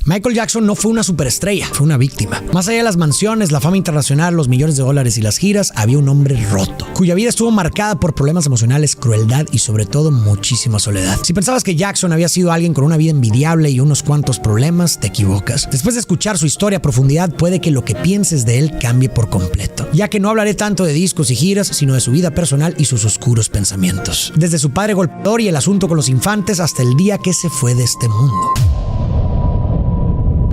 Michael Jackson no fue una superestrella, fue una víctima. Más allá de las mansiones, la fama internacional, los millones de dólares y las giras, había un hombre roto, cuya vida estuvo marcada por problemas emocionales, crueldad y sobre todo muchísima soledad. Si pensabas que Jackson había sido alguien con una vida envidiable y unos cuantos problemas, te equivocas. Después de escuchar su historia a profundidad, puede que lo que pienses de él cambie por completo, ya que no hablaré tanto de discos y giras, sino de su vida personal y sus oscuros pensamientos. Desde su padre golpeador y el asunto con los infantes hasta el día que se fue de este mundo.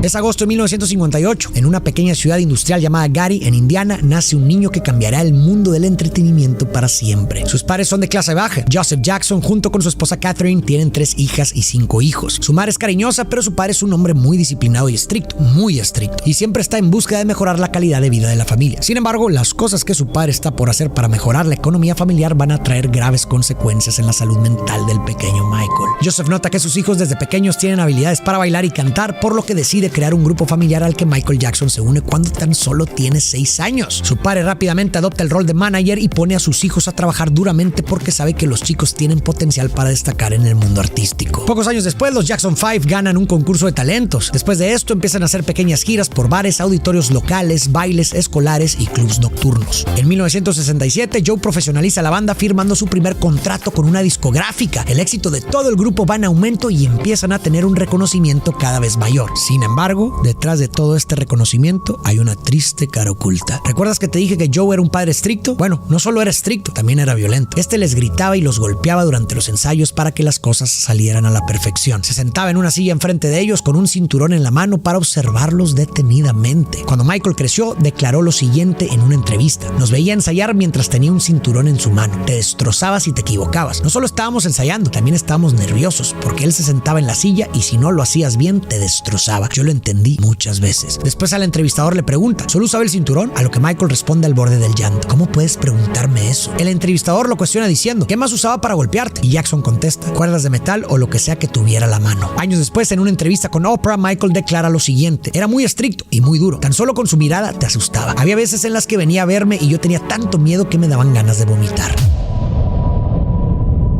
Es agosto de 1958. En una pequeña ciudad industrial llamada Gary, en Indiana, nace un niño que cambiará el mundo del entretenimiento para siempre. Sus padres son de clase baja. Joseph Jackson, junto con su esposa Catherine, tienen 3 hijas y 5 hijos. Su madre es cariñosa, pero su padre es un hombre muy disciplinado y estricto, muy estricto, y siempre está en búsqueda de mejorar la calidad de vida de la familia. Sin embargo, las cosas que su padre está por hacer para mejorar la economía familiar van a traer graves consecuencias en la salud mental del pequeño Michael. Joseph nota que sus hijos desde pequeños tienen habilidades para bailar y cantar, por lo que decide crear un grupo familiar al que Michael Jackson se une cuando tan solo tiene 6 años. Su padre rápidamente adopta el rol de manager y pone a sus hijos a trabajar duramente porque sabe que los chicos tienen potencial para destacar en el mundo artístico. Pocos años después, los Jackson 5 ganan un concurso de talentos. Después de esto, empiezan a hacer pequeñas giras por bares, auditorios locales, bailes escolares y clubs nocturnos. En 1967, Joe profesionaliza la banda firmando su primer contrato con una discográfica. El éxito de todo el grupo va en aumento y empiezan a tener un reconocimiento cada vez mayor. Sin embargo, detrás de todo este reconocimiento hay una triste cara oculta. ¿Recuerdas que te dije que Joe era un padre estricto? Bueno, no solo era estricto, también era violento. Este les gritaba y los golpeaba durante los ensayos para que las cosas salieran a la perfección. Se sentaba en una silla enfrente de ellos con un cinturón en la mano para observarlos detenidamente. Cuando Michael creció, declaró lo siguiente en una entrevista: nos veía ensayar mientras tenía un cinturón en su mano. Te destrozaba si te equivocabas. No solo estábamos ensayando, también estábamos nerviosos, porque él se sentaba en la silla y si no lo hacías bien, te destrozaba. Yo lo entendí muchas veces. Después al entrevistador le pregunta: ¿solo usaba el cinturón? A lo que Michael responde al borde del llanto: ¿cómo puedes preguntarme eso? El entrevistador lo cuestiona diciendo: ¿qué más usaba para golpearte? Y Jackson contesta: cuerdas de metal o lo que sea que tuviera a la mano. Años después, en una entrevista con Oprah, Michael declara lo siguiente: era muy estricto y muy duro. Tan solo con su mirada te asustaba. Había veces en las que venía a verme y yo tenía tanto miedo que me daban ganas de vomitar.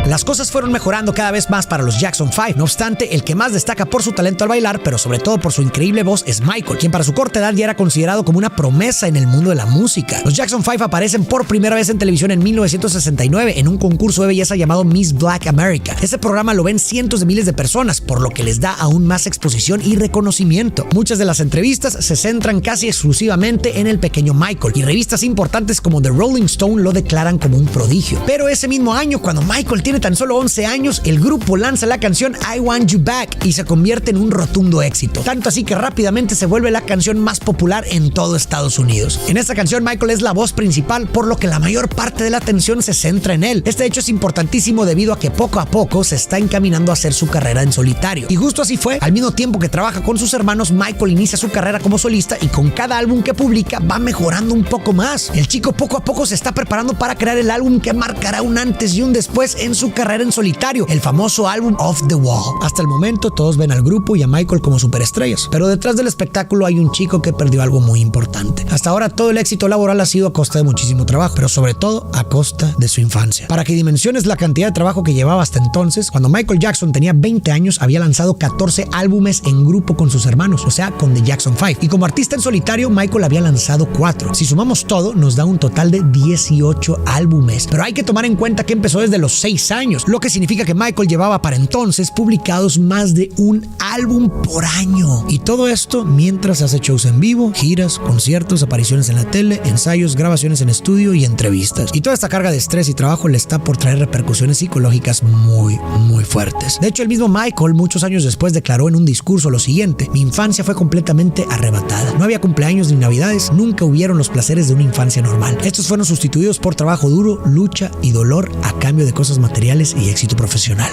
Las cosas fueron mejorando cada vez más para los Jackson 5. No obstante, el que más destaca por su talento al bailar, pero sobre todo por su increíble voz, es Michael, quien para su corta edad ya era considerado como una promesa en el mundo de la música. Los Jackson 5 aparecen por primera vez en televisión en 1969 en un concurso de belleza llamado Miss Black America. Este programa lo ven cientos de miles de personas, por lo que les da aún más exposición y reconocimiento. Muchas de las entrevistas se centran casi exclusivamente en el pequeño Michael, y revistas importantes como The Rolling Stone lo declaran como un prodigio. Pero ese mismo año, cuando Michael tiene tan solo 11 años, el grupo lanza la canción I Want You Back y se convierte en un rotundo éxito. Tanto así que rápidamente se vuelve la canción más popular en todo Estados Unidos. En esta canción Michael es la voz principal, por lo que la mayor parte de la atención se centra en él. Este hecho es importantísimo debido a que poco a poco se está encaminando a hacer su carrera en solitario. Y justo así fue. Al mismo tiempo que trabaja con sus hermanos, Michael inicia su carrera como solista y con cada álbum que publica va mejorando un poco más. El chico poco a poco se está preparando para crear el álbum que marcará un antes y un después en su carrera en solitario, el famoso álbum Off the Wall. Hasta el momento todos ven al grupo y a Michael como superestrellas, pero detrás del espectáculo hay un chico que perdió algo muy importante. Hasta ahora todo el éxito laboral ha sido a costa de muchísimo trabajo, pero sobre todo a costa de su infancia. Para que dimensiones la cantidad de trabajo que llevaba hasta entonces, cuando Michael Jackson tenía 20 años había lanzado 14 álbumes en grupo con sus hermanos, o sea, con The Jackson 5. Y como artista en solitario, Michael había lanzado 4. Si sumamos todo, nos da un total de 18 álbumes. Pero hay que tomar en cuenta que empezó desde los 6 años, lo que significa que Michael llevaba para entonces publicados más de un álbum por año. Y todo esto mientras hace shows en vivo, giras, conciertos, apariciones en la tele, ensayos, grabaciones en estudio y entrevistas. Y toda esta carga de estrés y trabajo le está por traer repercusiones psicológicas muy fuertes. De hecho, el mismo Michael muchos años después declaró en un discurso lo siguiente: mi infancia fue completamente arrebatada. No había cumpleaños ni navidades, nunca hubieron los placeres de una infancia normal. Estos fueron sustituidos por trabajo duro, lucha y dolor a cambio de cosas materiales y éxito profesional.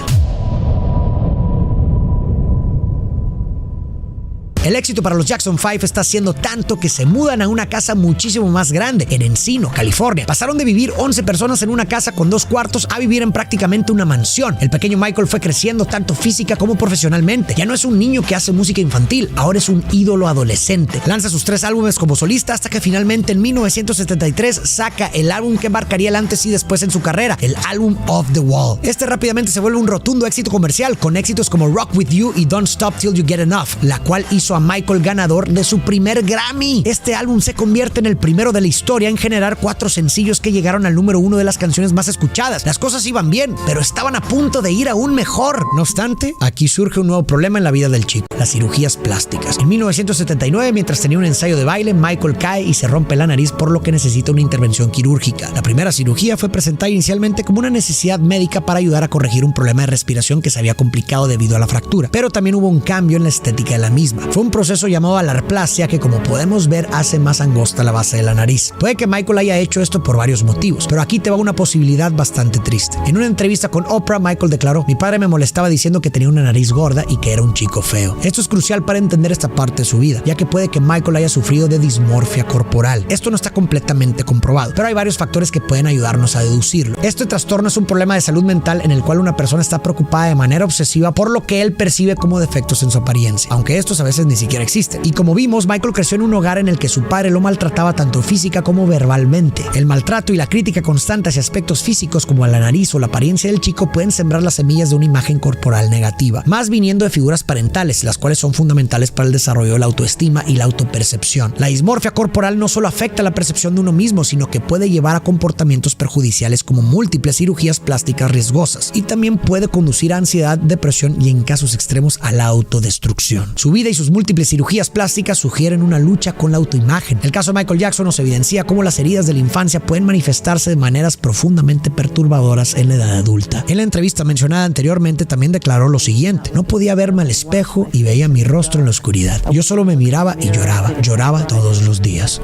El éxito para los Jackson 5 está siendo tanto que se mudan a una casa muchísimo más grande, en Encino, California. Pasaron de vivir 11 personas en una casa con 2 cuartos a vivir en prácticamente una mansión. El pequeño Michael fue creciendo tanto física como profesionalmente. Ya no es un niño que hace música infantil, ahora es un ídolo adolescente. Lanza sus 3 álbumes como solista hasta que finalmente en 1973 saca el álbum que marcaría el antes y después en su carrera, el álbum Off the Wall. Este rápidamente se vuelve un rotundo éxito comercial, con éxitos como Rock With You y Don't Stop Till You Get Enough, la cual hizo a Michael ganador de su primer Grammy. Este álbum se convierte en el primero de la historia en generar 4 sencillos que llegaron al número 1 de las canciones más escuchadas. Las cosas iban bien, pero estaban a punto de ir aún mejor. No obstante, aquí surge un nuevo problema en la vida del chico: las cirugías plásticas. En 1979, mientras tenía un ensayo de baile, Michael cae y se rompe la nariz, por lo que necesita una intervención quirúrgica. La primera cirugía fue presentada inicialmente como una necesidad médica para ayudar a corregir un problema de respiración que se había complicado debido a la fractura, pero también hubo un cambio en la estética de la misma. Fue un proceso llamado alarplasia que, como podemos ver, hace más angosta la base de la nariz. Puede que Michael haya hecho esto por varios motivos, pero aquí te va una posibilidad bastante triste. En una entrevista con Oprah, Michael declaró: "Mi padre me molestaba diciendo que tenía una nariz gorda y que era un chico feo". Esto es crucial para entender esta parte de su vida, ya que puede que Michael haya sufrido de dismorfia corporal. Esto no está completamente comprobado, pero hay varios factores que pueden ayudarnos a deducirlo. Este trastorno es un problema de salud mental en el cual una persona está preocupada de manera obsesiva por lo que él percibe como defectos en su apariencia, aunque estos a veces ni siquiera existen. Y como vimos, Michael creció en un hogar en el que su padre lo maltrataba tanto física como verbalmente. El maltrato y la crítica constante hacia aspectos físicos como la nariz o la apariencia del chico pueden sembrar las semillas de una imagen corporal negativa, más viniendo de figuras parentales, las cuales son fundamentales para el desarrollo de la autoestima y la autopercepción. La dismorfia corporal no solo afecta la percepción de uno mismo, sino que puede llevar a comportamientos perjudiciales como múltiples cirugías plásticas riesgosas, y también puede conducir a ansiedad, depresión y en casos extremos a la autodestrucción. Su vida y sus múltiples cirugías plásticas sugieren una lucha con la autoimagen. El caso de Michael Jackson nos evidencia cómo las heridas de la infancia pueden manifestarse de maneras profundamente perturbadoras en la edad adulta. En la entrevista mencionada anteriormente también declaró lo siguiente: "No podía verme al espejo y veía mi rostro en la oscuridad. Yo solo me miraba y lloraba todos los días".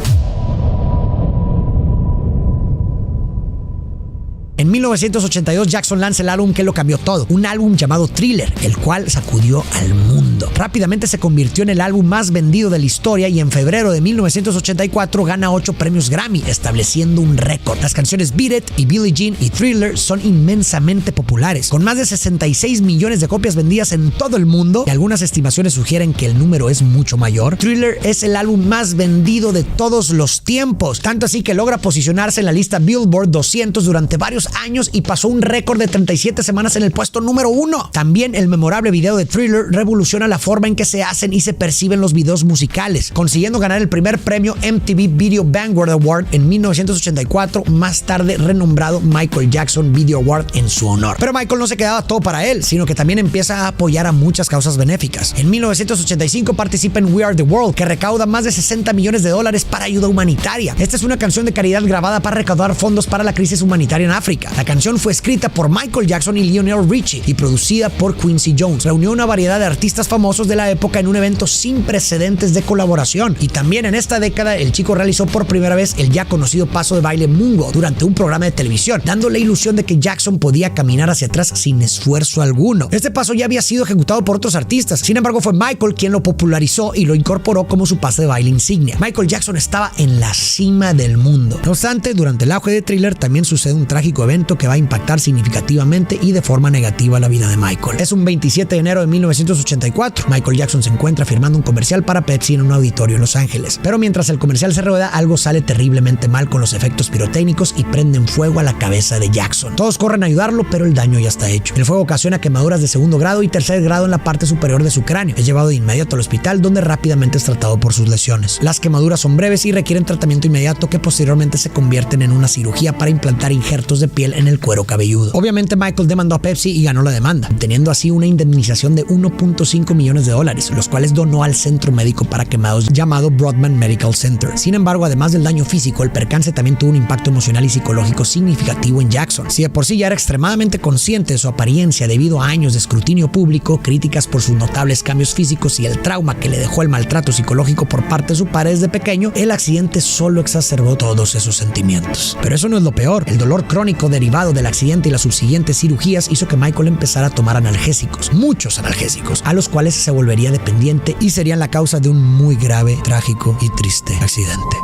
En 1982, Jackson lanza el álbum que lo cambió todo, un álbum llamado Thriller, el cual sacudió al mundo. Rápidamente se convirtió en el álbum más vendido de la historia y en febrero de 1984 gana 8 premios Grammy, estableciendo un récord. Las canciones Beat It y Billie Jean y Thriller son inmensamente populares, con más de 66 millones de copias vendidas en todo el mundo, y algunas estimaciones sugieren que el número es mucho mayor. Thriller es el álbum más vendido de todos los tiempos, tanto así que logra posicionarse en la lista Billboard 200 durante varios años y pasó un récord de 37 semanas en el puesto número 1. También el memorable video de Thriller revoluciona la forma en que se hacen y se perciben los videos musicales, consiguiendo ganar el primer premio MTV Video Vanguard Award en 1984, más tarde renombrado Michael Jackson Video Award en su honor. Pero Michael no se quedaba todo para él, sino que también empieza a apoyar a muchas causas benéficas. En 1985 participa en We Are the World, que recauda más de $60 millones para ayuda humanitaria. Esta es una canción de caridad grabada para recaudar fondos para la crisis humanitaria en África. La canción fue escrita por Michael Jackson y Lionel Richie y producida por Quincy Jones. Reunió una variedad de artistas famosos de la época en un evento sin precedentes de colaboración. Y también en esta década, el chico realizó por primera vez el ya conocido paso de baile Moonwalk durante un programa de televisión, dando la ilusión de que Jackson podía caminar hacia atrás sin esfuerzo alguno. Este paso ya había sido ejecutado por otros artistas, sin embargo fue Michael quien lo popularizó y lo incorporó como su pase de baile insignia. Michael Jackson estaba en la cima del mundo. No obstante, durante el auge de Thriller también sucede un trágico evento que va a impactar significativamente y de forma negativa la vida de Michael. Es un 27 de enero de 1984. Michael Jackson se encuentra firmando un comercial para Pepsi en un auditorio en Los Ángeles. Pero mientras el comercial se rueda, algo sale terriblemente mal con los efectos pirotécnicos y prenden fuego a la cabeza de Jackson. Todos corren a ayudarlo, pero el daño ya está hecho. El fuego ocasiona quemaduras de 2º grado y 3er grado en la parte superior de su cráneo. Es llevado de inmediato al hospital, donde rápidamente es tratado por sus lesiones. Las quemaduras son breves y requieren tratamiento inmediato, que posteriormente se convierten en una cirugía para implantar injertos de piel en el cuero cabelludo. Obviamente Michael demandó a Pepsi y ganó la demanda, obteniendo así una indemnización de $1.5 millones, los cuales donó al centro médico para quemados llamado Broadman Medical Center. Sin embargo, además del daño físico, el percance también tuvo un impacto emocional y psicológico significativo en Jackson. Si de por sí ya era extremadamente consciente de su apariencia debido a años de escrutinio público, críticas por sus notables cambios físicos y el trauma que le dejó el maltrato psicológico por parte de su padre desde pequeño, el accidente solo exacerbó todos esos sentimientos. Pero eso no es lo peor. El dolor crónico derivado del accidente y las subsiguientes cirugías hizo que Michael empezara a tomar analgésicos, muchos analgésicos, a los cuales se volvería dependiente y serían la causa de un muy grave, trágico y triste accidente.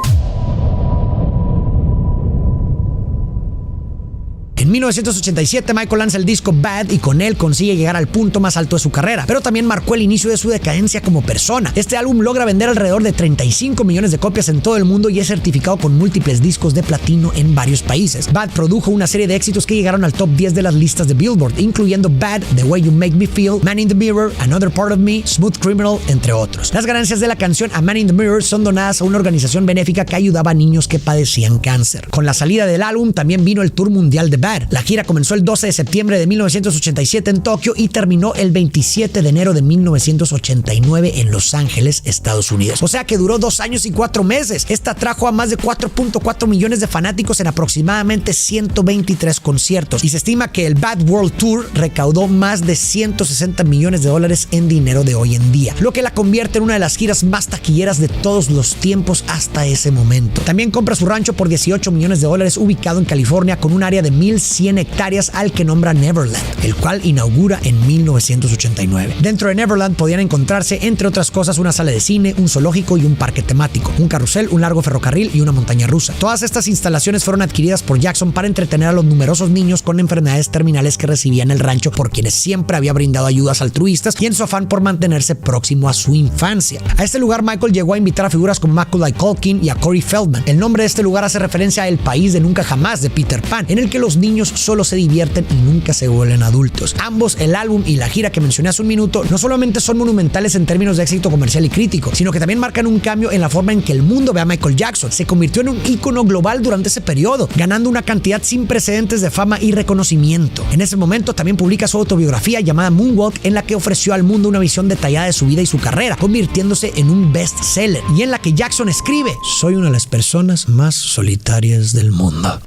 En 1987 Michael lanza el disco Bad y con él consigue llegar al punto más alto de su carrera, pero también marcó el inicio de su decadencia como persona. Este álbum logra vender alrededor de 35 millones de copias en todo el mundo y es certificado con múltiples discos de platino en varios países. Bad produjo una serie de éxitos que llegaron al top 10 de las listas de Billboard, incluyendo Bad, The Way You Make Me Feel, Man in the Mirror, Another Part of Me, Smooth Criminal, entre otros. Las ganancias de la canción A Man in the Mirror son donadas a una organización benéfica que ayudaba a niños que padecían cáncer. Con la salida del álbum también vino el tour mundial de Bad. La gira comenzó el 12 de septiembre de 1987 en Tokio y terminó el 27 de enero de 1989 en Los Ángeles, Estados Unidos. O sea que duró 2 años y 4 meses. Esta trajo a más de 4.4 millones de fanáticos en aproximadamente 123 conciertos y se estima que el Bad World Tour recaudó más de 160 millones de dólares en dinero de hoy en día, lo que la convierte en una de las giras más taquilleras de todos los tiempos hasta ese momento. También compra su rancho por 18 millones de dólares ubicado en California con un área de 1,100 hectáreas al que nombra Neverland, el cual inaugura en 1989. Dentro de Neverland podían encontrarse, entre otras cosas, una sala de cine, un zoológico y un parque temático, un carrusel, un largo ferrocarril y una montaña rusa. Todas estas instalaciones fueron adquiridas por Jackson para entretener a los numerosos niños con enfermedades terminales que recibían el rancho, por quienes siempre había brindado ayudas altruistas y en su afán por mantenerse próximo a su infancia. A este lugar Michael llegó a invitar a figuras como Macaulay Culkin y a Corey Feldman. El nombre de este lugar hace referencia a El País de Nunca Jamás de Peter Pan, en el que los niños solo se divierten y nunca se vuelven adultos. Ambos, el álbum y la gira que mencioné hace un minuto, no solamente son monumentales en términos de éxito comercial y crítico, sino que también marcan un cambio en la forma en que el mundo ve a Michael Jackson. Se convirtió en un ícono global durante ese periodo, ganando una cantidad sin precedentes de fama y reconocimiento. En ese momento también publica su autobiografía llamada Moonwalk, en la que ofreció al mundo una visión detallada de su vida y su carrera, convirtiéndose en un bestseller, y en la que Jackson escribe: "Soy una de las personas más solitarias del mundo".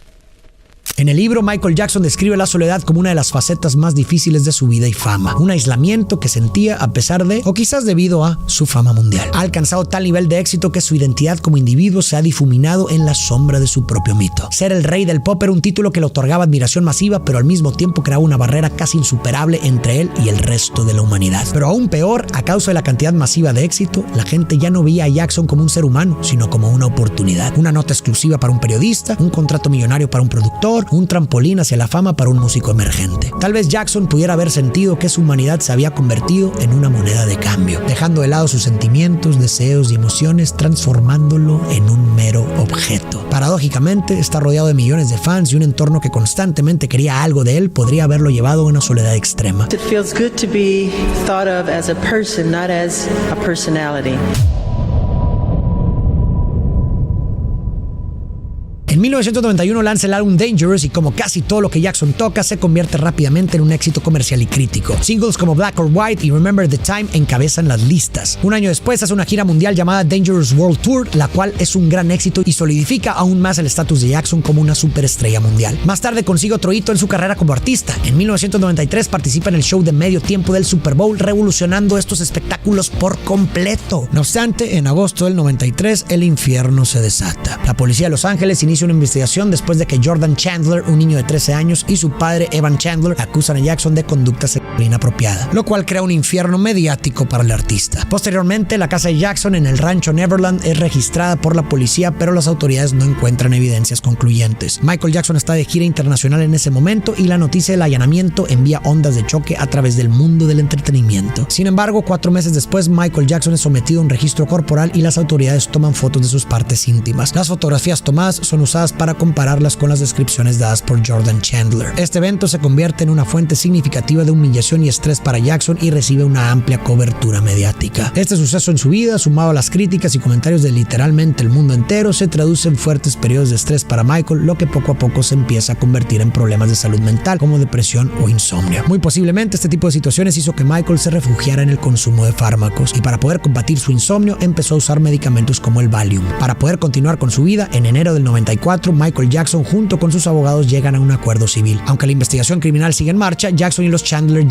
En el libro, Michael Jackson describe la soledad como una de las facetas más difíciles de su vida y fama, un aislamiento que sentía a pesar de, o quizás debido a, su fama mundial. Ha alcanzado tal nivel de éxito que su identidad como individuo se ha difuminado en la sombra de su propio mito. Ser el rey del pop era un título que le otorgaba admiración masiva, pero al mismo tiempo creaba una barrera casi insuperable entre él y el resto de la humanidad. Pero aún peor, a causa de la cantidad masiva de éxito, la gente ya no veía a Jackson como un ser humano, sino como una oportunidad. Una nota exclusiva para un periodista, un contrato millonario para un productor, un trampolín hacia la fama para un músico emergente. Tal vez Jackson pudiera haber sentido que su humanidad se había convertido en una moneda de cambio, dejando de lado sus sentimientos, deseos y emociones, transformándolo en un mero objeto. Paradójicamente, está rodeado de millones de fans y un entorno que constantemente quería algo de él podría haberlo llevado a una soledad extrema. It feels good to be thought of as a person, not as a personality. En 1991 lanza el álbum Dangerous y, como casi todo lo que Jackson toca, se convierte rápidamente en un éxito comercial y crítico. Singles como Black or White y Remember the Time encabezan las listas. Un año después hace una gira mundial llamada Dangerous World Tour, la cual es un gran éxito y solidifica aún más el estatus de Jackson como una superestrella mundial. Más tarde consigue otro hito en su carrera como artista. En 1993 participa en el show de medio tiempo del Super Bowl, revolucionando estos espectáculos por completo. No obstante, en agosto del 93 el infierno se desata. La policía de Los Ángeles inicia una investigación después de que Jordan Chandler, un niño de 13 años, y su padre Evan Chandler acusan a Jackson de conducta sexual inapropiada, lo cual crea un infierno mediático para el artista. Posteriormente, la casa de Jackson en el rancho Neverland es registrada por la policía, pero las autoridades no encuentran evidencias concluyentes. Michael Jackson está de gira internacional en ese momento y la noticia del allanamiento envía ondas de choque a través del mundo del entretenimiento. Sin embargo, 4 meses después, Michael Jackson es sometido a un registro corporal y las autoridades toman fotos de sus partes íntimas. Las fotografías tomadas son usadas para compararlas con las descripciones dadas por Jordan Chandler. Este evento se convierte en una fuente significativa de humillación y estrés para Jackson y recibe una amplia cobertura mediática. Este suceso en su vida, sumado a las críticas y comentarios de literalmente el mundo entero, se traduce en fuertes periodos de estrés para Michael, lo que poco a poco se empieza a convertir en problemas de salud mental como depresión o insomnio. Muy posiblemente este tipo de situaciones hizo que Michael se refugiara en el consumo de fármacos y, para poder combatir su insomnio, empezó a usar medicamentos como el Valium. Para poder continuar con su vida, en enero del 94 Michael Jackson junto con sus abogados llegan a un acuerdo civil. Aunque la investigación criminal sigue en marcha, Jackson y los Chandler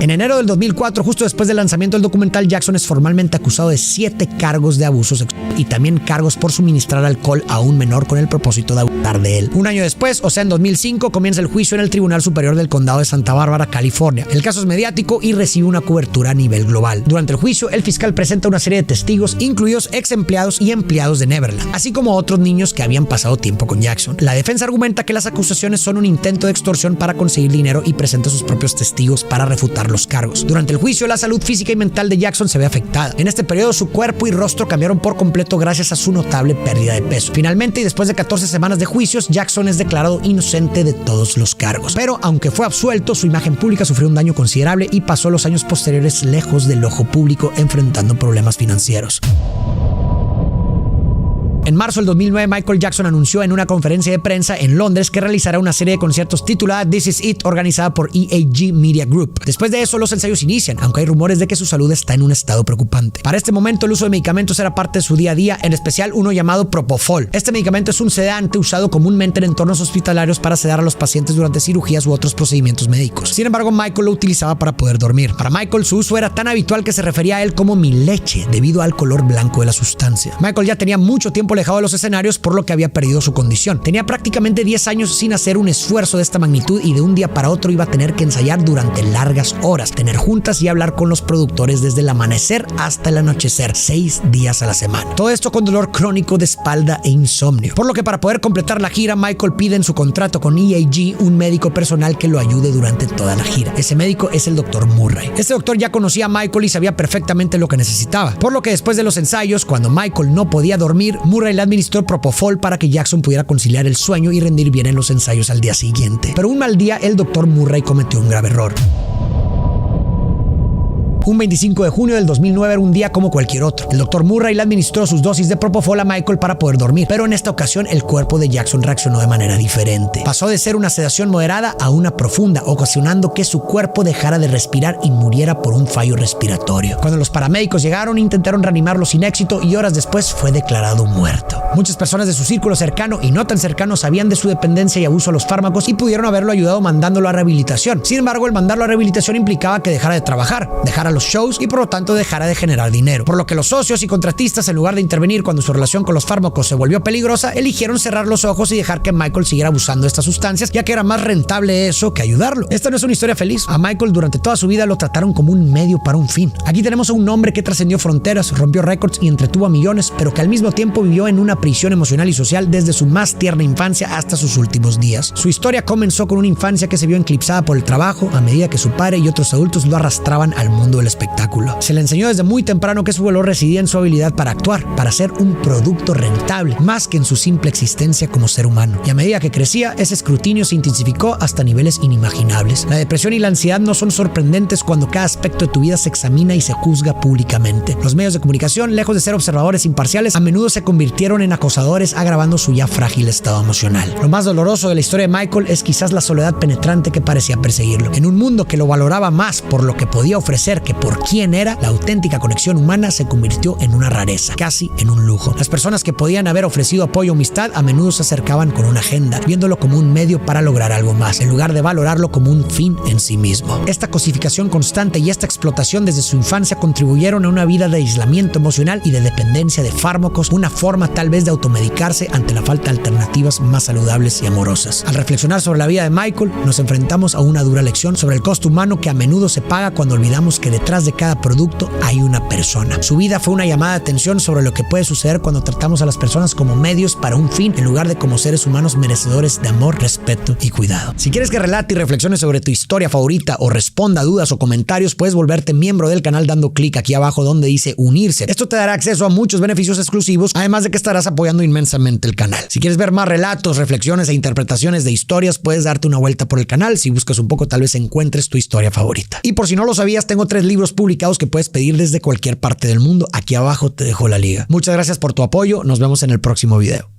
En enero del 2004, justo después del lanzamiento del documental, Jackson es formalmente acusado de 7 cargos de abuso sexual y también cargos por suministrar alcohol a un menor con el propósito de abusar de él. Un año después, o sea en 2005, comienza el juicio en el Tribunal Superior del Condado de Santa Bárbara, California. El caso es mediático y recibe una cobertura a nivel global. Durante el juicio, el fiscal presenta una serie de testigos, incluidos ex empleados y empleados de Neverland, así como otros niños que habían pasado tiempo con Jackson. La defensa argumenta que las acusaciones son un intento de extorsión para conseguir dinero y presenta sus propios testigos para refutar los cargos. Durante el juicio, la salud física y mental de Jackson se ve afectada. En este periodo, su cuerpo y rostro cambiaron por completo gracias a su notable pérdida de peso. Finalmente, y después de 14 semanas de juicios, Jackson es declarado inocente de todos los cargos. Pero, aunque fue absuelto, su imagen pública sufrió un daño considerable y pasó los años posteriores lejos del ojo público, enfrentando problemas financieros. En marzo del 2009, Michael Jackson anunció en una conferencia de prensa en Londres que realizará una serie de conciertos titulada This Is It, organizada por EAG Media Group. Después de eso, los ensayos inician, aunque hay rumores de que su salud está en un estado preocupante. Para este momento, el uso de medicamentos era parte de su día a día, en especial uno llamado Propofol. Este medicamento es un sedante usado comúnmente en entornos hospitalarios para sedar a los pacientes durante cirugías u otros procedimientos médicos. Sin embargo, Michael lo utilizaba para poder dormir. Para Michael, su uso era tan habitual que se refería a él como mi leche, debido al color blanco de la sustancia. Michael ya tenía mucho tiempo alejado de los escenarios, por lo que había perdido su condición. Tenía prácticamente 10 años sin hacer un esfuerzo de esta magnitud y de un día para otro iba a tener que ensayar durante largas horas, tener juntas y hablar con los productores desde el amanecer hasta el anochecer, 6 días a la semana. Todo esto con dolor crónico de espalda e insomnio. Por lo que para poder completar la gira, Michael pide en su contrato con EAG un médico personal que lo ayude durante toda la gira. Ese médico es el Dr. Murray. Este doctor ya conocía a Michael y sabía perfectamente lo que necesitaba. Por lo que después de los ensayos, cuando Michael no podía dormir, Murray le administró Propofol para que Jackson pudiera conciliar el sueño y rendir bien en los ensayos al día siguiente. Pero un mal día, el Dr. Murray cometió un grave error. Un 25 de junio del 2009 era un día como cualquier otro. El Dr. Murray le administró sus dosis de Propofol a Michael para poder dormir, pero en esta ocasión el cuerpo de Jackson reaccionó de manera diferente. Pasó de ser una sedación moderada a una profunda, ocasionando que su cuerpo dejara de respirar y muriera por un fallo respiratorio. Cuando los paramédicos llegaron, intentaron reanimarlo sin éxito y horas después fue declarado muerto. Muchas personas de su círculo cercano y no tan cercano sabían de su dependencia y abuso a los fármacos y pudieron haberlo ayudado mandándolo a rehabilitación. Sin embargo, el mandarlo a rehabilitación implicaba que dejara de trabajar, dejara los shows y por lo tanto dejara de generar dinero. Por lo que los socios y contratistas, en lugar de intervenir cuando su relación con los fármacos se volvió peligrosa, eligieron cerrar los ojos y dejar que Michael siguiera abusando de estas sustancias, ya que era más rentable eso que ayudarlo. Esta no es una historia feliz. A Michael durante toda su vida lo trataron como un medio para un fin. Aquí tenemos a un hombre que trascendió fronteras, rompió récords y entretuvo a millones, pero que al mismo tiempo vivió en una prisión emocional y social desde su más tierna infancia hasta sus últimos días. Su historia comenzó con una infancia que se vio eclipsada por el trabajo a medida que su padre y otros adultos lo arrastraban al mundo del espectáculo. Se le enseñó desde muy temprano que su valor residía en su habilidad para actuar, para ser un producto rentable, más que en su simple existencia como ser humano. Y a medida que crecía, ese escrutinio se intensificó hasta niveles inimaginables. La depresión y la ansiedad no son sorprendentes cuando cada aspecto de tu vida se examina y se juzga públicamente. Los medios de comunicación, lejos de ser observadores imparciales, a menudo se convirtieron en acosadores, agravando su ya frágil estado emocional. Lo más doloroso de la historia de Michael es quizás la soledad penetrante que parecía perseguirlo. En un mundo que lo valoraba más por lo que podía ofrecer que por quién era, la auténtica conexión humana se convirtió en una rareza, casi en un lujo. Las personas que podían haber ofrecido apoyo o amistad a menudo se acercaban con una agenda, viéndolo como un medio para lograr algo más, en lugar de valorarlo como un fin en sí mismo. Esta cosificación constante y esta explotación desde su infancia contribuyeron a una vida de aislamiento emocional y de dependencia de fármacos, una forma tal vez de automedicarse ante la falta de alternativas más saludables y amorosas. Al reflexionar sobre la vida de Michael, nos enfrentamos a una dura lección sobre el costo humano que a menudo se paga cuando olvidamos que detrás de cada producto hay una persona. Su vida fue una llamada de atención sobre lo que puede suceder cuando tratamos a las personas como medios para un fin en lugar de como seres humanos merecedores de amor, respeto y cuidado. Si quieres que relate y reflexione sobre tu historia favorita o responda a dudas o comentarios, puedes volverte miembro del canal dando clic aquí abajo donde dice unirse. Esto te dará acceso a muchos beneficios exclusivos, además de que estarás apoyando inmensamente el canal. Si quieres ver más relatos, reflexiones e interpretaciones de historias, puedes darte una vuelta por el canal. Si buscas un poco, tal vez encuentres tu historia favorita. Y por si no lo sabías, tengo 3 libros publicados que puedes pedir desde cualquier parte del mundo. Aquí abajo te dejo la liga. Muchas gracias por tu apoyo. Nos vemos en el próximo video.